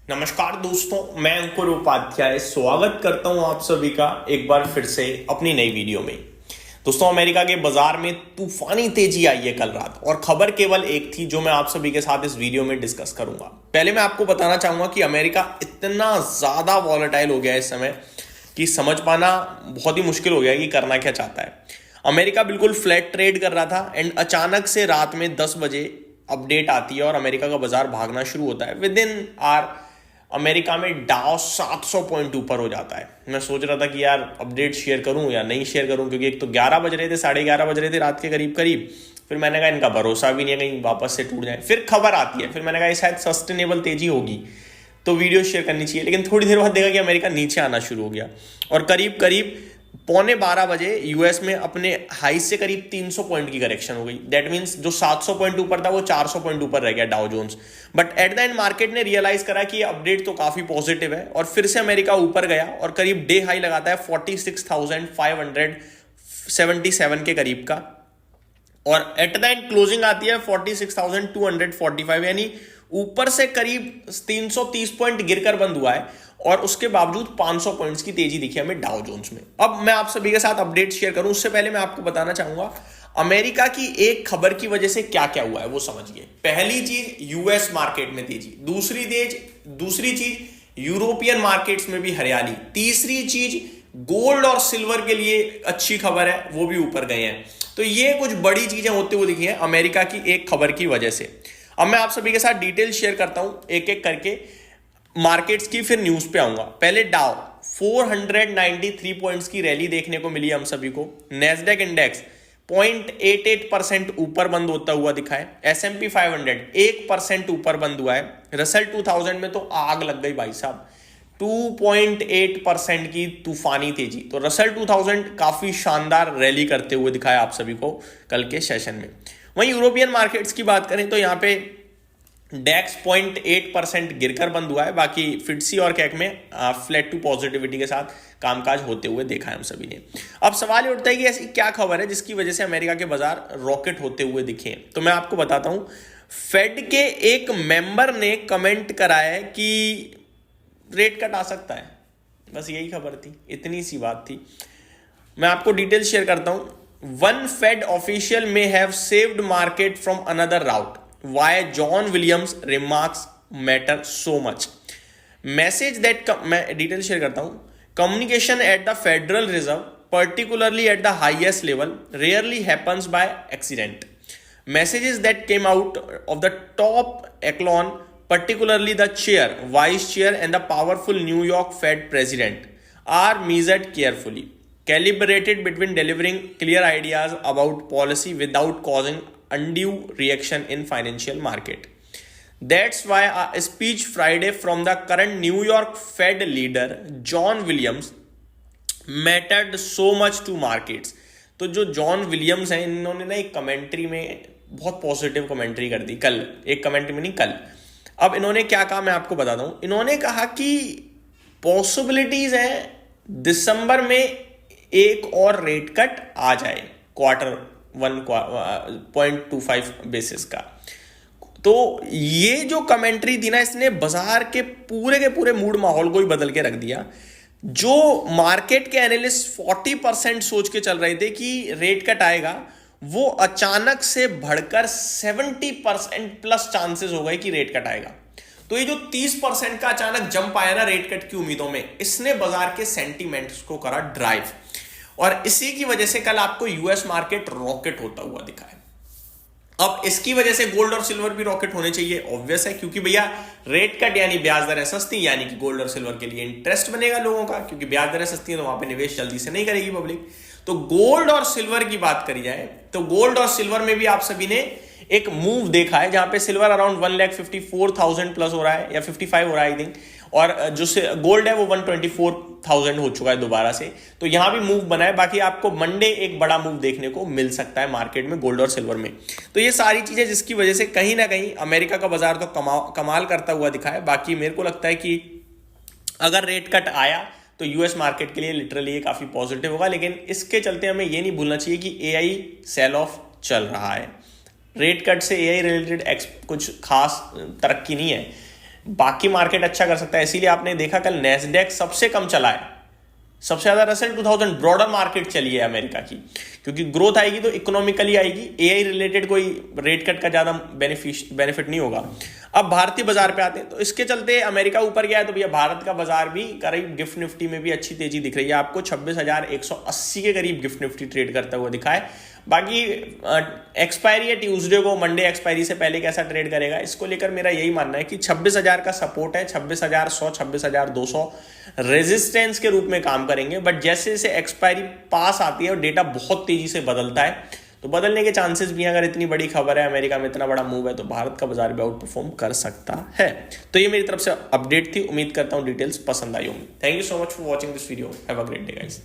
नमस्कार दोस्तों, मैं अंकुर उपाध्याय स्वागत करता हूं आप सभी का एक बार फिर से अपनी नई वीडियो में। दोस्तों, अमेरिका के बाजार में तूफानी तेजी आई है कल रात, और खबर केवल एक थी जो मैं आप सभी के साथ इस वीडियो में डिस्कस करूंगा। पहले मैं आपको बताना चाहूंगा कि अमेरिका इतना ज्यादा वॉलेटाइल हो गया है इस समय कि समझ पाना बहुत ही मुश्किल हो गया है कि करना क्या चाहता है। अमेरिका बिल्कुल फ्लैट ट्रेड कर रहा था एंड अचानक से रात में 10 बजे अपडेट आती है और अमेरिका का बाजार भागना शुरू होता है। विद इन आर अमेरिका में डाउ 700 पॉइंट ऊपर हो जाता है। मैं सोच रहा था कि यार अपडेट शेयर करूं या नहीं शेयर करूं, क्योंकि एक तो 11 बज रहे थे, 11:30 बज रहे थे रात के करीब करीब। फिर मैंने कहा इनका भरोसा भी नहीं है कहीं वापस से टूट जाए। फिर खबर आती है, फिर मैंने कहा ये शायद सस्टेनेबल तेजी होगी तो वीडियो शेयर करनी चाहिए। लेकिन थोड़ी देर बाद देखा कि अमेरिका नीचे आना शुरू हो गया और करीब करीब 11:15 बजे यूएस में अपने हाई से करीब 300 पॉइंट की करेक्शन हो गई। दैट मींस जो 700 पॉइंट ऊपर था वो 400 पॉइंट ऊपर रह गया Dow Jones. But at the end market ने रियलाइज करा कि ये अपडेट तो काफी पॉजिटिव है और फिर से अमेरिका ऊपर गया और करीब डे हाई लगाता है 46,577 के करीब का, और एट द एंड क्लोजिंग आती है 46,245, यानी ऊपर से करीब 330 पॉइंट गिरकर बंद हुआ है और उसके बावजूद 500 पॉइंट्स की तेजी दिखी हमें डाउ जोन्स में। अब मैं आप सभी के साथ अपडेट शेयर करूं उससे पहले मैं आपको बताना चाहूंगा अमेरिका की एक खबर की वजह से क्या क्या हुआ है वो समझिए। पहली चीज, यूएस मार्केट में तेजी। दूसरी चीज यूरोपियन मार्केट्स में भी हरियाली। तीसरी चीज, गोल्ड और सिल्वर के लिए अच्छी खबर है, वो भी ऊपर गए हैं। तो ये कुछ बड़ी चीजें होते हुए दिखी हैं अमेरिका की एक खबर की वजह से। अब मैं आप सभी के साथ डिटेल शेयर करता हूं एक एक करके मार्केट्स की, फिर न्यूज पे आऊंगा। पहले डाउ 493 पॉइंट्स की रैली देखने को मिली हम सभी को। नेस्डेक इंडेक्स 0.88% ऊपर बंद होता हुआ दिखा है। S&P 500 1% ऊपर बंद हुआ है। रसल 2000 में तो आग लग गई भाई साहब, 2.8% की तूफानी तेजी। तो रसल 2000 काफी शानदार रैली करते हुए दिखाया आप सभी को कल के सेशन में। वहीं यूरोपियन मार्केट्स की बात करें तो यहां पे डेक्स 0.8% गिरकर बंद हुआ है। बाकी फिट्सी और कैक में फ्लैट टू पॉजिटिविटी के साथ कामकाज होते हुए देखा है हम सभी ने। अब सवाल ये उठता है कि ऐसी क्या खबर है जिसकी वजह से अमेरिका के बाजार रॉकेट होते हुए दिखे हैं। तो मैं आपको बताता हूं, फेड के एक मेंबर ने कमेंट कराया है कि रेट कट आ सकता है। बस यही खबर थी, इतनी सी बात थी। मैं आपको डिटेल शेयर करता हूं। One Fed official may have saved market from another route, why John Williams remarks matter so much. Message that मैं डिटेल शेयर करता हूं। Communication at the Federal Reserve, particularly at the highest level, rarely happens by accident. Messages that came out of the top echelon, particularly the chair, vice chair, and the powerful New York Fed president, are measured carefully, calibrated between delivering clear ideas about policy without causing undue reaction in financial market. That's why a speech Friday from the current New York Fed leader John Williams mattered so much to markets. तो जो John Williams हैं, इन्होंने ना एक commentary में बहुत positive commentary कर दी कल, एक कमेंट्री में नहीं कल। अब इन्होंने क्या कहा मैं आपको बताता हूं। इन्होंने कहा कि पॉसिबिलिटीज है दिसंबर में एक और रेट कट आ जाए, क्वार्टर 1.25 बेसिस का। तो ये जो कमेंट्री थी ना, इसने बाजार के पूरे मूड माहौल को ही बदल के रख दिया। जो मार्केट के एनालिस्ट 40% सोच के चल रहे थे कि रेट कट आएगा, वो अचानक से बढ़कर 70% प्लस चांसेस हो गए कि रेट कट आएगा। तो ये जो 30% का अचानक जंप आया ना रेट कट की उम्मीदों में, इसने बाजार के सेंटीमेंट्स को करा ड्राइव, और इसी की वजह से कल आपको यूएस मार्केट रॉकेट होता हुआ दिखा है। अब इसकी वजह से गोल्ड और सिल्वर भी रॉकेट होने चाहिए, ऑब्वियस है, क्योंकि भैया रेट कट यानी ब्याज दरें सस्ती, यानी कि गोल्ड और सिल्वर के लिए इंटरेस्ट बनेगा लोगों का, क्योंकि ब्याज दरें सस्ती है तो वहां पे निवेश जल्दी से नहीं करेगी पब्लिक। तो गोल्ड और सिल्वर की बात करी जाए तो गोल्ड और सिल्वर में भी आप सभी ने एक मूव देखा है, जहां पे सिल्वर अराउंड 1,54,000 प्लस हो रहा है या 55 हो रहा है आई थिंक, और जो गोल्ड है वो 124,000 हो चुका है दोबारा से। तो यहां भी मूव बना है। बाकी आपको मंडे एक बड़ा मूव देखने को मिल सकता है मार्केट में गोल्ड और सिल्वर में। तो ये सारी चीजें जिसकी वजह से कहीं ना कहीं अमेरिका का बाजार तो कमाल करता हुआ दिखा है। बाकी मेरे को लगता है कि अगर रेट कट आया तो यूएस मार्केट के लिए लिटरली ये काफी पॉजिटिव होगा। लेकिन इसके चलते हमें ये नहीं भूलना चाहिए कि एआई सेल ऑफ चल रहा है। रेट कट से एआई रिलेटेड कुछ खास तरक्की नहीं है। बाकी मार्केट अच्छा कर सकता है। इसीलिए आपने देखा कल नैस्डैक सबसे कम चला है, सबसे ज्यादा रसेल 2000 ब्रॉडर मार्केट चली है अमेरिका की, क्योंकि ग्रोथ आएगी तो इकोनॉमिकली आएगी, एआई रिलेटेड कोई रेट कट का ज्यादा बेनिफिट नहीं होगा। अब भारतीय बाजार पे आते हैं, तो इसके चलते अमेरिका ऊपर गया है, तो भैया भारत का बाजार भी करीब गिफ्ट निफ्टी में भी अच्छी तेजी दिख रही है आपको। 26,180 के करीब गिफ्ट निफ्टी ट्रेड करता हुआ दिखा है। बाकी एक्सपायरी है ट्यूसडे को, मंडे एक्सपायरी से पहले कैसा ट्रेड करेगा, इसको लेकर मेरा यही मानना है कि 26,000 का सपोर्ट है, 26,100 26,200 रेजिस्टेंस के रूप में काम करेंगे। बट जैसे जैसे एक्सपायरी पास आती है और डेटा बहुत तेजी से बदलता है, तो बदलने के चांसेस भी हैं। अगर इतनी बड़ी खबर है, अमेरिका में इतना बड़ा मूव है, तो भारत का बाजार भी आउट परफॉर्म कर सकता है। तो ये मेरी तरफ से अपडेट थी, उम्मीद करता हूं डिटेल्स पसंद आई होंगी। Thank you so much for watching this video, have a great day guys.